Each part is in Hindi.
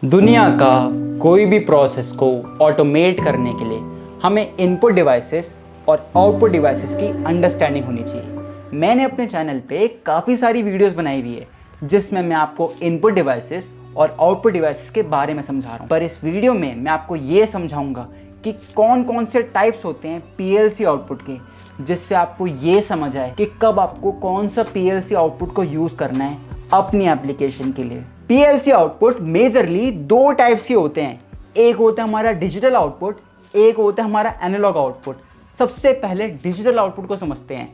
दुनिया का कोई भी प्रोसेस को ऑटोमेट करने के लिए हमें इनपुट डिवाइसेस और आउटपुट डिवाइसेस की अंडरस्टैंडिंग होनी चाहिए। मैंने अपने चैनल पे काफ़ी सारी वीडियोस बनाई हुई है जिसमें मैं आपको इनपुट डिवाइसेस और आउटपुट डिवाइसेस के बारे में समझा रहा हूँ। पर इस वीडियो में मैं आपको ये समझाऊंगा कि कौन कौन से टाइप्स होते हैं पीएलसी आउटपुट के, जिससे आपको ये समझ आए कि कब आपको कौन सा पीएलसी आउटपुट को यूज़ करना है अपनी एप्लीकेशन के लिए। पीएलसी आउटपुट मेजरली दो टाइप्स के होते हैं। एक होता है हमारा डिजिटल आउटपुट, एक होता है हमारा एनालॉग आउटपुट। सबसे पहले डिजिटल आउटपुट को समझते हैं।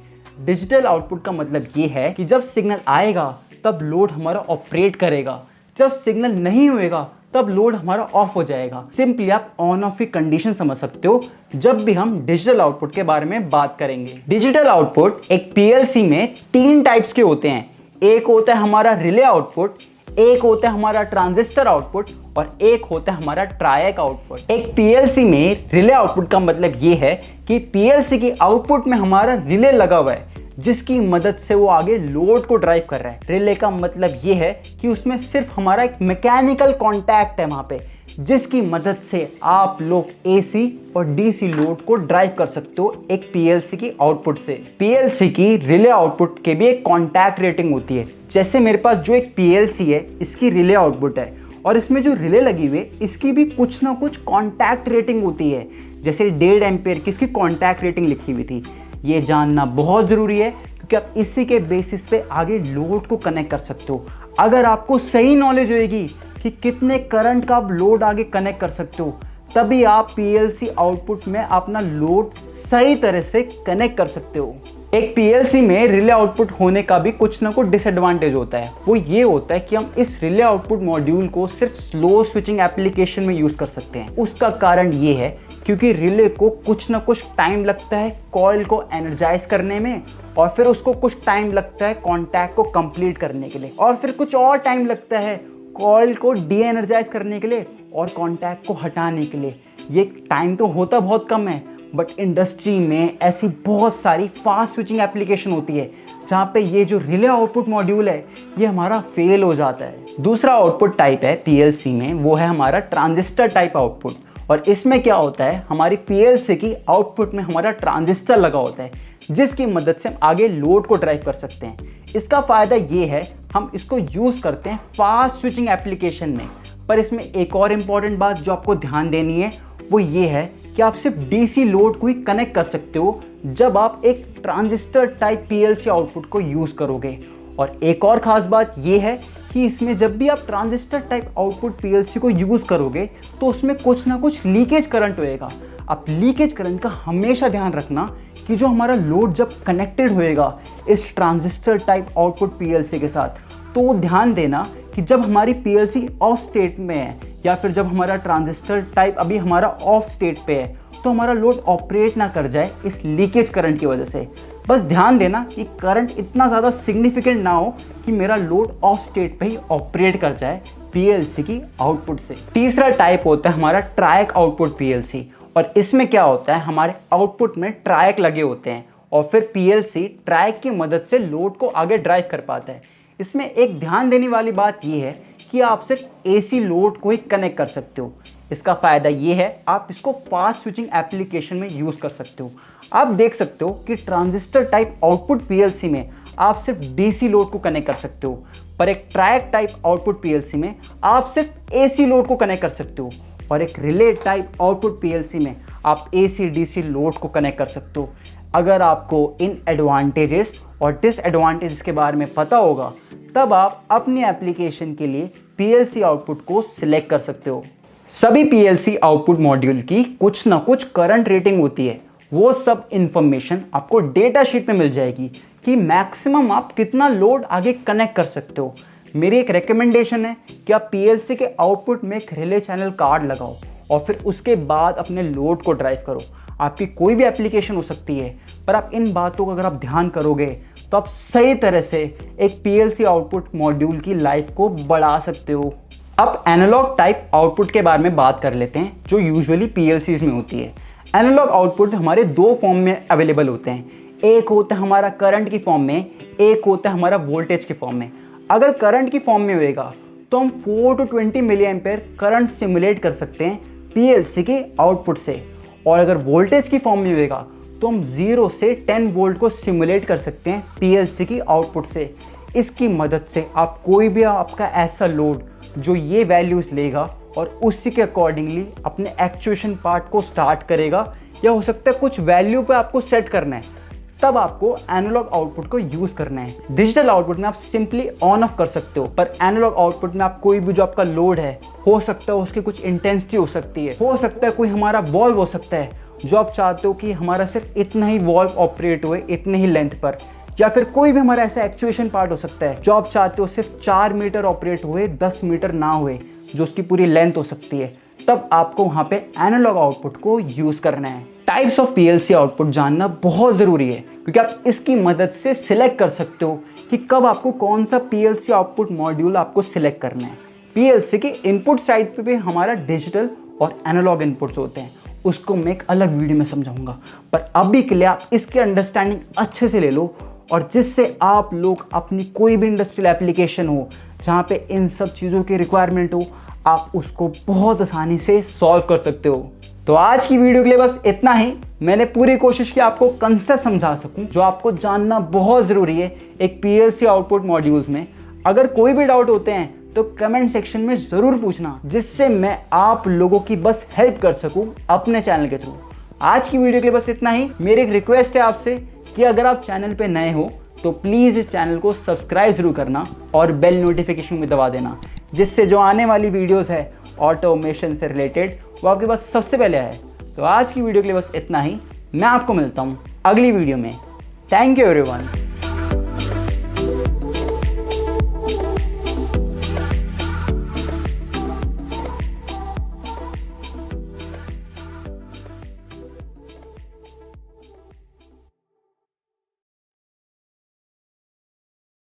डिजिटल आउटपुट का मतलब ये है कि जब सिग्नल आएगा तब लोड हमारा ऑपरेट करेगा, जब सिग्नल नहीं होएगा तब लोड हमारा ऑफ हो जाएगा। सिंपली आप ऑन ऑफ की कंडीशन समझ सकते हो जब भी हम डिजिटल आउटपुट के बारे में बात करेंगे। डिजिटल आउटपुट एक पीएलसी में तीन टाइप्स के होते हैं। एक होता है हमारा रिले आउटपुट, एक होता है हमारा ट्रांजिस्टर आउटपुट और एक होता है हमारा ट्रायक आउटपुट। एक पीएलसी में रिले आउटपुट का मतलब ये है कि पीएलसी की आउटपुट में हमारा रिले लगा हुआ है जिसकी मदद से वो आगे लोड को ड्राइव कर रहा है। रिले का मतलब ये है कि उसमें सिर्फ हमारा एक मैकेनिकल कॉन्टैक्ट है वहां पे, जिसकी मदद से आप लोग एसी और डीसी लोड को ड्राइव कर सकते हो एक पीएलसी की आउटपुट से। पीएलसी की रिले आउटपुट के भी एक कॉन्टैक्ट रेटिंग होती है। जैसे मेरे पास जो एक पीएलसी है इसकी रिले आउटपुट है और इसमें जो रिले लगी हुई है इसकी भी कुछ ना कुछ कॉन्टैक्ट रेटिंग होती है। जैसे 1.5 एम्पेयर की इसकी कॉन्टैक्ट रेटिंग लिखी हुई थी। ये जानना बहुत ज़रूरी है क्योंकि आप इसी के बेसिस पे आगे लोड को कनेक्ट कर सकते हो। अगर आपको सही नॉलेज होएगी कि कितने करंट का आप लोड आगे कनेक्ट कर सकते हो, तभी आप पीएलसी आउटपुट में अपना लोड सही तरह से कनेक्ट कर सकते हो। एक पीएलसी में रिले आउटपुट होने का भी कुछ ना कुछ डिसएडवांटेज होता है। वो ये होता है कि हम इस रिले आउटपुट मॉड्यूल को सिर्फ स्लो स्विचिंग एप्लीकेशन में यूज़ कर सकते हैं। उसका कारण ये है क्योंकि रिले को कुछ ना कुछ टाइम लगता है कॉइल को एनर्जाइज करने में, और फिर उसको कुछ टाइम लगता है कॉन्टैक्ट को कंप्लीट करने के लिए, और फिर कुछ और टाइम लगता है कॉइल को डी एनर्जाइज करने के लिए और कॉन्टैक्ट को हटाने के लिए। ये टाइम तो होता बहुत कम है, बट इंडस्ट्री में ऐसी बहुत सारी फास्ट स्विचिंग एप्लीकेशन होती है जहाँ पे ये जो रिले आउटपुट मॉड्यूल है ये हमारा फेल हो जाता है। दूसरा आउटपुट टाइप है पीएलसी में, वो है हमारा ट्रांजिस्टर टाइप आउटपुट। और इसमें क्या होता है, हमारी पीएलसी की आउटपुट में हमारा ट्रांजिस्टर लगा होता है जिसकी मदद से हम आगे लोड को ड्राइव कर सकते हैं। इसका फ़ायदा ये है हम इसको यूज़ करते हैं फास्ट स्विचिंग एप्लीकेशन में। पर इसमें एक और इम्पॉर्टेंट बात जो आपको ध्यान देनी है वो ये है कि आप सिर्फ डीसी लोड को ही कनेक्ट कर सकते हो जब आप एक ट्रांजिस्टर टाइप पीएलसी आउटपुट को यूज़ करोगे। और एक और ख़ास बात ये है कि इसमें जब भी आप ट्रांजिस्टर टाइप आउटपुट पीएलसी को यूज़ करोगे तो उसमें कुछ ना कुछ लीकेज करंट होएगा। आप लीकेज करंट का हमेशा ध्यान रखना कि जो हमारा लोड जब कनेक्टेड होएगा इस ट्रांजिस्टर टाइप आउटपुट पीएलसी के साथ, तो ध्यान देना कि जब हमारी पीएलसी ऑफ स्टेट में है या फिर जब हमारा ट्रांजिस्टर टाइप अभी हमारा ऑफ स्टेट पे है तो हमारा लोड ऑपरेट ना कर जाए इस लीकेज करंट की वजह से। बस ध्यान देना कि करंट इतना ज़्यादा सिग्निफिकेंट ना हो कि मेरा लोड ऑफ स्टेट पे ही ऑपरेट कर जाए पीएलसी की आउटपुट से। तीसरा टाइप होता है हमारा ट्रायक आउटपुट पीएलसी, और इसमें क्या होता है हमारे आउटपुट में ट्रायक लगे होते हैं और फिर पीएलसी ट्रायक की मदद से लोड को आगे ड्राइव कर पाता है। इसमें एक ध्यान देने वाली बात यह है कि आप सिर्फ एसी लोड को ही कनेक्ट कर सकते हो। इसका फ़ायदा ये है आप इसको फास्ट स्विचिंग एप्लीकेशन में यूज़ कर सकते हो। आप देख सकते हो कि ट्रांजिस्टर टाइप आउटपुट पीएलसी में आप सिर्फ डीसी लोड को कनेक्ट कर सकते हो, पर एक ट्रायक टाइप आउटपुट पीएलसी में आप सिर्फ एसी लोड को कनेक्ट कर सकते हो, और एक रिले टाइप आउटपुट पीएलसी में आप एसी डीसी लोड को कनेक्ट कर सकते हो। अगर आपको इन एडवांटेजेस और डिसएडवांटेजेस के बारे में पता होगा तब आप अपनी एप्लीकेशन के लिए पीएलसी आउटपुट को सिलेक्ट कर सकते हो। सभी पीएलसी आउटपुट मॉड्यूल की कुछ ना कुछ करंट रेटिंग होती है। वो सब इंफॉर्मेशन आपको डेटा शीट में मिल जाएगी कि मैक्सिमम आप कितना लोड आगे कनेक्ट कर सकते हो। मेरी एक रिकमेंडेशन है कि आप पीएलसी के आउटपुट में एक रिले चैनल कार्ड लगाओ और फिर उसके बाद अपने लोड को ड्राइव करो। आपकी कोई भी एप्लीकेशन हो सकती है, पर आप इन बातों का अगर आप ध्यान करोगे तो आप सही तरह से एक पीएलसी आउटपुट मॉड्यूल की लाइफ को बढ़ा सकते हो। अब एनालॉग टाइप आउटपुट के बारे में बात कर लेते हैं जो यूजुअली पीएलसीज में होती है। एनालॉग आउटपुट हमारे दो फॉर्म में अवेलेबल होते हैं। एक होता है हमारा करंट की फॉर्म में, एक होता है हमारा वोल्टेज की फॉर्म में। अगर करंट की फॉर्म में होएगा तो हम 4 to 20 milliampere current simulate कर सकते हैं PLC के आउटपुट से। और अगर वोल्टेज की फॉर्म में होगा तो हम 0 से 10 वोल्ट को सिमुलेट कर सकते हैं PLC की आउटपुट से। इसकी मदद से आप कोई भी आपका ऐसा लोड जो ये वैल्यूज़ लेगा और उसी के अकॉर्डिंगली अपने एक्चुएशन पार्ट को स्टार्ट करेगा, या हो सकता है कुछ वैल्यू पे आपको सेट करना है, तब आपको एनालॉग आउटपुट को यूज़ करना है। डिजिटल आउटपुट में आप सिंपली ऑन ऑफ कर सकते हो, पर एनालॉग आउटपुट में आप कोई भी जो आपका लोड है, हो सकता है उसकी कुछ इंटेंसिटी हो सकती है, हो सकता है कोई हमारा वॉल्व हो सकता है जो आप चाहते हो कि हमारा सिर्फ इतना ही वॉल्व ऑपरेट हुए इतने ही लेंथ पर, या फिर कोई भी हमारा ऐसा एक्चुएशन पार्ट हो सकता है जो आप चाहते हो सिर्फ 4 मीटर ऑपरेट हुए 10 मीटर ना हुए, जो उसकी पूरी लेंथ हो सकती है, तब आपको वहाँ पे एनालॉग आउटपुट को यूज़ करना है। टाइप्स ऑफ PLC आउटपुट जानना बहुत ज़रूरी है, क्योंकि आप इसकी मदद से सिलेक्ट कर सकते हो कि कब आपको कौन सा PLC आउटपुट मॉड्यूल आपको सिलेक्ट करना है। PLC के इनपुट साइड पे भी हमारा डिजिटल और एनालॉग इनपुट्स होते हैं, उसको मैं एक अलग वीडियो में समझाऊंगा, पर अभी के लिए आप इसकी अंडरस्टैंडिंग अच्छे से ले लो, और जिससे आप लोग अपनी कोई भी इंडस्ट्रियल एप्लीकेशन हो जहाँ पे इन सब चीज़ों की रिक्वायरमेंट हो, आप उसको बहुत आसानी से सॉल्व कर सकते हो। तो आज की वीडियो के लिए बस इतना ही। मैंने पूरी कोशिश की आपको कंसेप्ट समझा सकूं जो आपको जानना बहुत ज़रूरी है एक PLC आउटपुट मॉड्यूल्स में। अगर कोई भी डाउट होते हैं तो कमेंट सेक्शन में ज़रूर पूछना, जिससे मैं आप लोगों की बस हेल्प कर सकूं अपने चैनल के थ्रू। आज की वीडियो के लिए बस इतना ही। मेरी एक रिक्वेस्ट है आपसे कि अगर आप चैनल पे नए हो तो प्लीज़ इस चैनल को सब्सक्राइब ज़रूर करना और बेल नोटिफिकेशन में दबा देना, जिससे जो आने वाली वीडियोस है ऑटोमेशन से रिलेटेड वो आपके पास सबसे पहले आए। तो आज की वीडियो के लिए बस इतना ही। मैं आपको मिलता हूँ अगली वीडियो में। Thank you everyone.